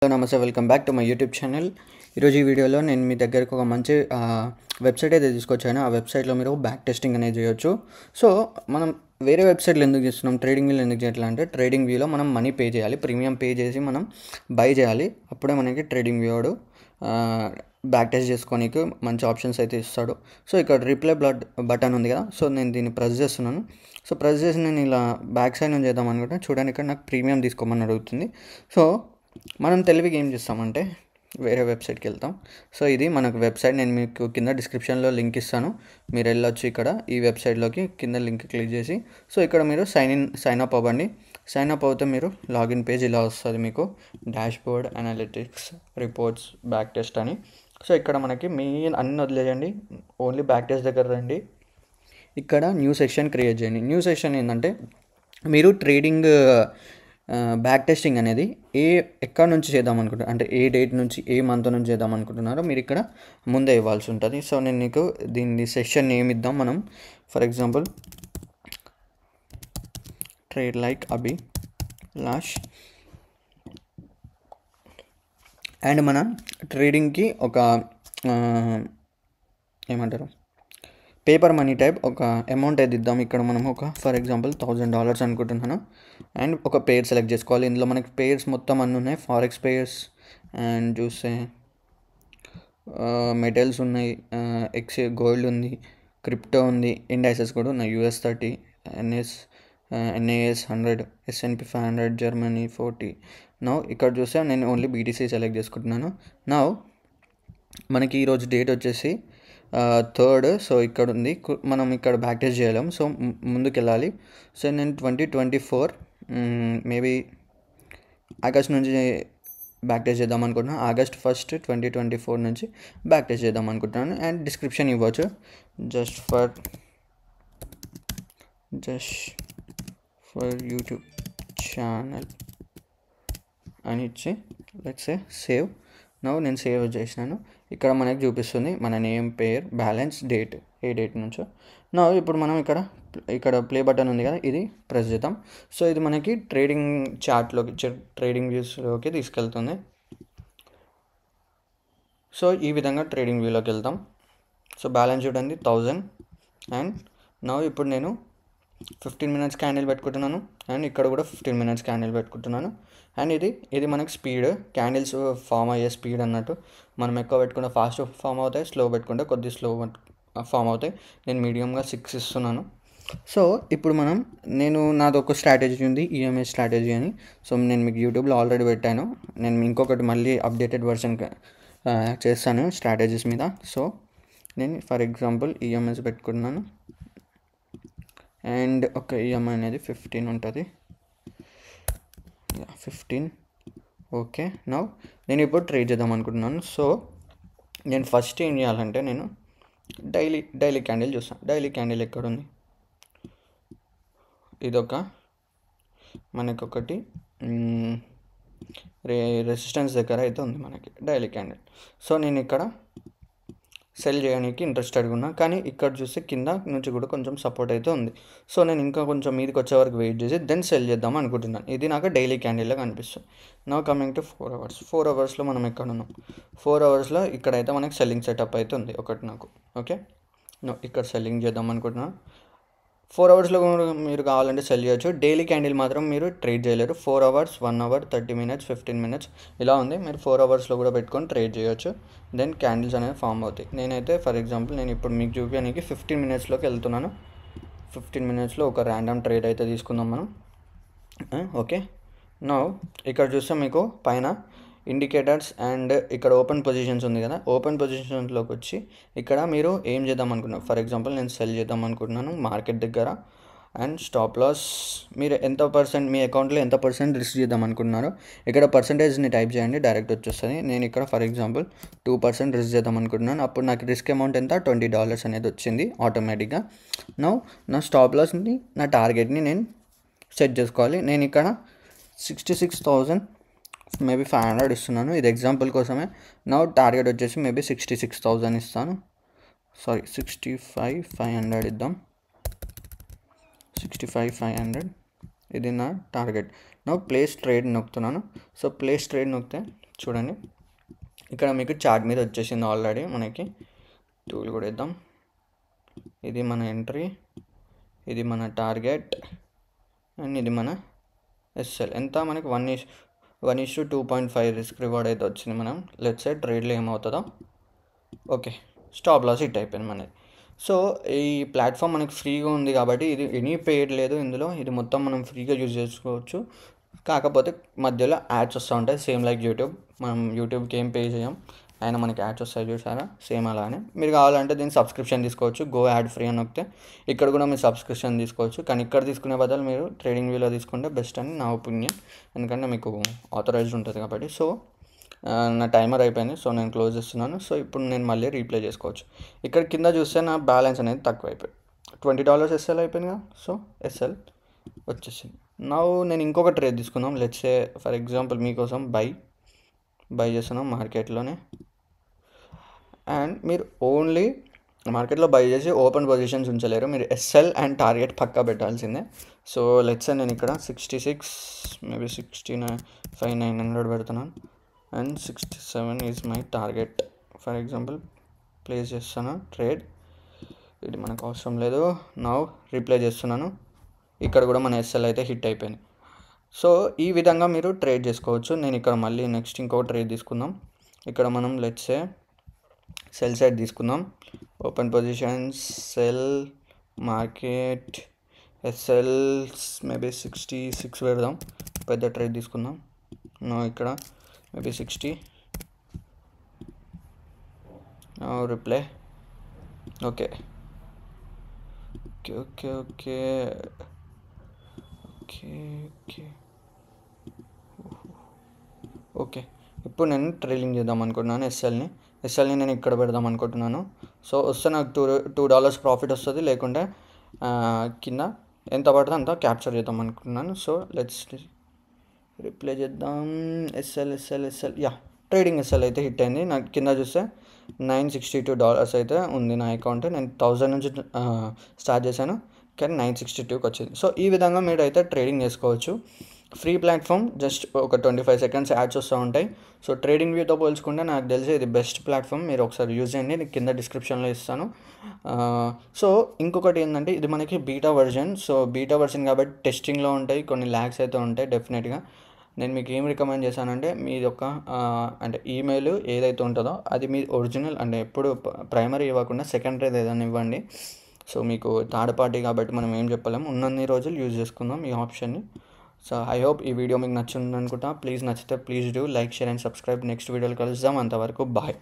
Hello నమస్తే, welcome back to my YouTube channel. ఈరోజు ఈ వీడియోలో నేను మీ దగ్గరకు ఒక మంచి వెబ్సైట్ అయితే తీసుకొచ్చాను. ఆ వెబ్సైట్లో మీరు బ్యాక్ టెస్టింగ్ అనేది చేయొచ్చు. సో మనం వేరే వెబ్సైట్లు ఎందుకు చేస్తున్నాం, ట్రేడింగ్ వ్యూలో ఎందుకు చేయట్లా అంటే, ట్రేడింగ్ వ్యూలో మనం మనీ పే చేయాలి, ప్రీమియం పే చేసి మనం బై చేయాలి. అప్పుడే మనకి ట్రేడింగ్ వ్యూడు బ్యాక్ టెస్ట్ చేసుకోనికి మంచి ఆప్షన్స్ అయితే ఇస్తాడు. సో ఇక్కడ రిప్లై బటన్ ఉంది కదా, సో నేను దీన్ని ప్రెస్ చేస్తున్నాను. సో ప్రెస్ చేసి నేను ఇలా బ్యాక్ సైడ్ నుంచి చేద్దాం అనుకుంటే, చూడండి ఇక్కడ నాకు ప్రీమియం తీసుకోమని అడుగుతుంది. సో మనం తెలివిగా ఏం చేస్తామంటే వేరే వెబ్సైట్కి వెళ్తాం. సో ఇది మనకు వెబ్సైట్, నేను మీకు కింద డిస్క్రిప్షన్లో లింక్ ఇస్తాను, మీరు వెళ్ళొచ్చు ఇక్కడ ఈ వెబ్సైట్లోకి. కింద లింక్ క్లిక్ చేసి సో ఇక్కడ మీరు సైన్ అప్ అవ్వండి. సైన్ అప్ అవుతే మీరు లాగిన్ పేజ్ ఇలా వస్తుంది మీకు, dash board, analytics, reports, back test అని. సో ఇక్కడ మనకి మీ అన్ని వదిలేయండి, ఓన్లీ బ్యాక్ టెస్ట్ దగ్గర రండి. ఇక్కడ న్యూ సెక్షన్ క్రియేట్ చేయండి. న్యూ సెక్షన్ ఏంటంటే, మీరు ట్రేడింగ్ బ్యాక్ టెస్టింగ్ అనేది ఎక్కడ నుంచి చేద్దాం అనుకుంటున్నారు అంటే ఏ డేట్ నుంచి ఏ మంత్ నుంచి చేద్దాం అనుకుంటున్నారో మీరు ఇక్కడ ముందే ఇవ్వాల్సి ఉంటుంది. సో నేను నీకు దీన్ని సెషన్ నేమ్ ఇద్దాం మనం. For example trade like Abhilash. And మన ట్రేడింగ్కి ఒక ఏమంటారు పేపర్ మనీ టైప్ ఒక అమౌంట్ అయితే ఇద్దాం. ఇక్కడ మనం ఒక ఫర్ ఎగ్జాంపుల్ $1000 అనుకుంటున్నాను. అండ్ ఒక పేర్ సెలెక్ట్ చేసుకోవాలి. ఇందులో మనకి పేర్స్ మొత్తం అన్నీ ఉన్నాయి, ఫారెక్స్ పేర్స్ అండ్ చూస్తే మెటల్స్ ఉన్నాయి, గోల్డ్ ఉంది, క్రిప్టో ఉంది, ఇండైసెస్ కూడా ఉన్నాయి, US30, NAS 100, S&P 500, Germany 40. Now ఇక్కడ చూస్తే నేను ఓన్లీ BTC సెలెక్ట్ చేసుకుంటున్నాను. నౌ మనకి ఈరోజు డేట్ వచ్చేసి 3rd. సో ఇక్కడ ఉంది, మనం ఇక్కడ బ్యాక్ టెస్ట్ చేయలేం, సో ముందుకు వెళ్ళాలి. సో నేను 2024 మేబీ ఆగస్ట్ నుంచి బ్యాక్ టెస్ట్ చేద్దాం అనుకుంటున్నాను. August 1st, 2024 నుంచి బ్యాక్ టెస్ట్ చేద్దాం అనుకుంటున్నాను. అండ్ డిస్క్రిప్షన్ ఇవ్వచ్చు, జస్ట్ ఫర్ యూట్యూబ్ ఛానల్ అని ఇచ్చి లెట్స్ సే సేవ్. నౌ నేను సేవ్ చేసినాను. ఇక్కడ మనకి చూపిస్తుంది మన నేమ్, పేర్, బ్యాలెన్స్, డేట్, ఏ డేట్ నుంచో. నా ఇప్పుడు మనం ఇక్కడ ప్లే బటన్ ఉంది కదా, ఇది ప్రెస్ చేద్దాం. సో ఇది మనకి ట్రేడింగ్ చార్ట్లోకి, ట్రేడింగ్ వ్యూస్లోకి తీసుకెళ్తుంది. సో ఈ విధంగా ట్రేడింగ్ వ్యూలోకి వెళ్తాం. సో బ్యాలెన్స్ చూడండి 1000. అండ్ నా ఇప్పుడు నేను 15 minutes క్యాండిల్ పెట్టుకుంటున్నాను. అండ్ ఇక్కడ కూడా 15 minutes క్యాండిల్ పెట్టుకుంటున్నాను. అండ్ ఇది మనకి స్పీడ్, క్యాండిల్స్ ఫామ్ అయ్యే స్పీడ్ అన్నట్టు. మనం ఎక్కువ పెట్టుకుంటే ఫాస్ట్ ఫామ్ అవుతాయి, స్లో పెట్టుకుంటే కొద్దిగా స్లో ఫామ్ అవుతాయి. నేను మీడియంగా 6 ఇస్తున్నాను. సో ఇప్పుడు నాది ఒక స్ట్రాటజీ ఉంది, EMA స్ట్రాటజీ అని. సో నేను మీకు యూట్యూబ్లో ఆల్రెడీ పెట్టాను. నేను ఇంకొకటి మళ్ళీ అప్డేటెడ్ వర్షన్ చేస్తాను స్ట్రాటజీస్ మీద. సో నేను ఫర్ ఎగ్జాంపుల్ EMS పెట్టుకుంటున్నాను. అండ్ ఒక EMI అనేది 15 ఉంటుంది, 15. ఓకే, నౌ నేను ఇప్పుడు ట్రేడ్ చేద్దాం అనుకుంటున్నాను. సో నేను ఫస్ట్ ఏం చేయాలంటే, నేను డైలీ క్యాండిల్ చూస్తాను. డైలీ క్యాండిల్ ఎక్కడుంది, ఇదొక మనకొకటి రెసిస్టెన్స్ దగ్గర అయితే ఉంది మనకి డైలీ క్యాండిల్. సో నేను ఇక్కడ సెల్ చేయడానికి ఇంట్రెస్టెడ్గా ఉన్నా, కానీ ఇక్కడ చూస్తే కింద నుంచి కూడా కొంచెం సపోర్ట్ అయితే ఉంది. సో నేను ఇంకా కొంచెం మీదకి వచ్చే వరకు వెయిట్ చేసి దెన్ సెల్ చేద్దాం అనుకుంటున్నాను. ఇది నాకు డైలీ క్యాండిల్లో కనిపిస్తుంది. నా కమింగ్ టు 4 hours. 4 hours మనం ఎక్కడ ఉన్నాం, 4 hours ఇక్కడైతే మనకి సెల్లింగ్ సెటప్ అయితే ఉంది ఒకటి నాకు. ఓకే, ఇక్కడ సెల్లింగ్ చేద్దాం అనుకుంటున్నాను. 4 hours మీరు కావాలంటే సెల్ చేయొచ్చు. డైలీ క్యాండిల్ మాత్రం మీరు ట్రేడ్ చేయలేరు. 4 hours, 1 hour, 30 minutes, 15 minutes ఇలా ఉంది. మీరు 4 hours కూడా పెట్టుకొని ట్రేడ్ చేయొచ్చు. దెన్ క్యాండిల్స్ అనేవి ఫామ్ అవుతాయి. నేనైతే ఫర్ ఎగ్జాంపుల్ నేను ఇప్పుడు మీకు చూపించడానికి 15 minutesలోకి వెళ్తున్నాను. 15 minutesలో ఒక ర్యాండమ్ ట్రేడ్ అయితే తీసుకుందాం మనం. ఓకే, నౌ ఇక్కడ చూస్తే మీకు పైన ఇండికేటర్స్ అండ్ ఇక్కడ ఓపెన్ పొజిషన్స్ ఉంది కదా, ఓపెన్ పొజిషన్స్లోకి వచ్చి ఇక్కడ మీరు ఏం చేద్దాం అనుకున్నారు. ఫర్ ఎగ్జాంపుల్ నేను సెల్ చేద్దాం అనుకుంటున్నాను మార్కెట్ దగ్గర. అండ్ స్టాప్ లాస్ మీరు మీ అకౌంట్లో ఎంత పర్సెంట్ రిస్క్ చేద్దాం అనుకుంటున్నారో ఇక్కడ పర్సెంటేజ్ని టైప్ చేయండి, డైరెక్ట్ వచ్చేస్తుంది. నేను ఇక్కడ ఫర్ ఎగ్జాంపుల్ 2% రిస్క్ చేద్దాం అనుకుంటున్నాను. అప్పుడు నాకు రిస్క్ అమౌంట్ ఎంత, $20 అనేది వచ్చింది ఆటోమేటిక్గా. నా స్టాప్ లాస్ని, నా టార్గెట్ని నేను సెట్ చేసుకోవాలి. నేను ఇక్కడ 66,000 మేబీ 500 ఇస్తున్నాను, ఇది ఎగ్జాంపుల్ కోసమే. నా టార్గెట్ వచ్చేసి మేబీ 66,000 ఇస్తాను. 65,500 ఇద్దాం. 65,500 ఇది నా టార్గెట్. నా ప్లేస్ ట్రేడ్ నొక్కుతున్నాను. సో ప్లేస్ ట్రేడ్ నొక్కితే చూడండి ఇక్కడ మీకు చార్ట్ మీద వచ్చేసింది ఆల్రెడీ. మనకి టూల్ కూడా ఇద్దాం. ఇది మన ఎంట్రీ, ఇది మన టార్గెట్, అండ్ ఇది మన ఎస్ఎల్. ఎంత మనకి 1:2.5 రిస్క్ రివార్డ్ అయితే వచ్చింది. మనం లెట్స్ సే ట్రేడ్లో ఏమవుతుందో. ఓకే, స్టాప్ లాస్ హిట్ అయిపోయింది మనది. సో ఈ ప్లాట్ఫామ్ మనకి ఫ్రీగా ఉంది కాబట్టి ఇది ఎనీ పెయిడ్ లేదు ఇందులో. ఇది మొత్తం మనం ఫ్రీగా యూజ్ చేసుకోవచ్చు. కాకపోతే మధ్యలో యాడ్స్ వస్తూ ఉంటాయి, సేమ్ లైక్ యూట్యూబ్. మనం యూట్యూబ్కి ఏం పే చేయం, అయినా మనకి యాడ్స్ వస్తాయి చూసారా, సేమ్ అలానే. మీరు కావాలంటే దీన్ని సబ్స్క్రిప్షన్ తీసుకోవచ్చు. గో యాడ్ ఫ్రీ అని నొక్కితే ఇక్కడ కూడా మీరు సబ్స్క్రిప్షన్ తీసుకోవచ్చు. కానీ ఇక్కడ తీసుకునే బదులు మీరు ట్రేడింగ్ వ్యూలో తీసుకుంటే బెస్ట్ అని నా ఒపీనియన్, ఎందుకంటే మీకు ఆథరైజ్డ్ ఉంటుంది కాబట్టి. సో నా టైమర్ అయిపోయింది, సో నేను క్లోజ్ చేస్తున్నాను. సో ఇప్పుడు నేను మళ్ళీ రీప్లే చేసుకోవచ్చు. ఇక్కడ కింద చూస్తే నా బ్యాలెన్స్ అనేది తక్కువ అయిపోయింది. $20 ఎస్ఎల్ అయిపోయింది కదా. సో ఎస్ఎల్ వచ్చేసింది. నా నేను ఇంకొక ట్రేడ్ తీసుకుందాం. లెట్స్ సే ఫర్ ఎగ్జాంపుల్ మీకోసం బై చేస్తున్నాం మార్కెట్లోనే. అండ్ మీరు ఓన్లీ మార్కెట్లో బై చేసి ఓపెన్ పొజిషన్స్ ఉంచలేరు, మీరు ఎస్ఎల్ అండ్ టార్గెట్ పక్కా పెట్టాల్సిందే. సో లెట్స్ నేను ఇక్కడ 66 మేబీ 69,900 పెడుతున్నాను. And 67 is my target for example. Place చేస్తాను ట్రేడ్. ఇది మనకు అవసరం లేదు. నా రీప్లే చేస్తున్నాను. ఇక్కడ కూడా మన ఎస్ఎల్ అయితే హిట్ అయిపోయింది. సో ఈ విధంగా మీరు ట్రేడ్ చేసుకోవచ్చు. నేను ఇక్కడ మళ్ళీ నెక్స్ట్ ఇంకో ట్రేడ్ తీసుకుందాం. ఇక్కడ మనం లెట్స్ సే సెల్ సైడ్ తీసుకుందాం. Open positions, sell, market, SL maybe 66 పెడదాం. పెద్ద ట్రేడ్ తీసుకుందాం. ఇక్కడ maybe 60. Reply. Okay okay okay okay okay okay okay ఇప్పుడు నేను ట్రేడింగ్ చేద్దాం అనుకుంటున్నాను. ఎస్ఎల్ని నేను ఇక్కడ పెడదాం అనుకుంటున్నాను. సో వస్తే నాకు $2 ప్రాఫిట్ వస్తుంది, లేకుంటే కింద ఎంత పడుతుందో అంత క్యాప్చర్ చేద్దాం అనుకుంటున్నాను. సో లెట్స్ రిప్లై చేద్దాం. ఎస్ఎల్ యా, ట్రేడింగ్ ఎస్ఎల్ అయితే హిట్ అయింది. నాకు కింద చూస్తే $962 అయితే ఉంది నా అకౌంట్. నేను 1000 నుంచి స్టార్ట్ చేశాను, కానీ 962కి వచ్చింది. సో ఈ విధంగా మీరు అయితే ట్రేడింగ్ చేసుకోవచ్చు. ఫ్రీ ప్లాట్ఫామ్, జస్ట్ ఒక 25 సెకండ్స్ యాడ్స్ వస్తూ ఉంటాయి. సో ట్రేడింగ్ వ్యూతో పోల్చుకుంటే నాకు తెలిసి ఇది బెస్ట్ ప్లాట్ఫామ్. మీరు ఒకసారి యూజ్ చేయండి, నేను కింద డిస్క్రిప్షన్లో ఇస్తాను. సో ఇంకొకటి ఏంటంటే ఇది మనకి beta version. So beta version కాబట్టి టెస్టింగ్లో ఉంటాయి, కొన్ని ల్యాగ్స్ అయితే ఉంటాయి డెఫినెట్గా. నేను మీకు ఏం రికమెండ్ చేశానంటే మీది ఒక అంటే ఈమెయిల్ ఏదైతే ఉంటుందో అది మీ ఒరిజినల్, అంటే ఎప్పుడు ప్రైమరీ ఇవ్వకుండా సెకండరీ ఏదైనా ఇవ్వండి. సో మీకు థర్డ్ పార్టీ కాబట్టి మనం ఏం చెప్పలేము. ఉన్నన్ని రోజులు యూజ్ చేసుకుందాం ఈ ఆప్షన్ని. సో ఐ హోప్ ఈ వీడియో మీకు నచ్చింది అనుకుంటా. ప్లీజ్ నచ్చితే please do like, share and subscribe. Next వీడియోలో కలుద్దాం. అంతవరకు బాయ్.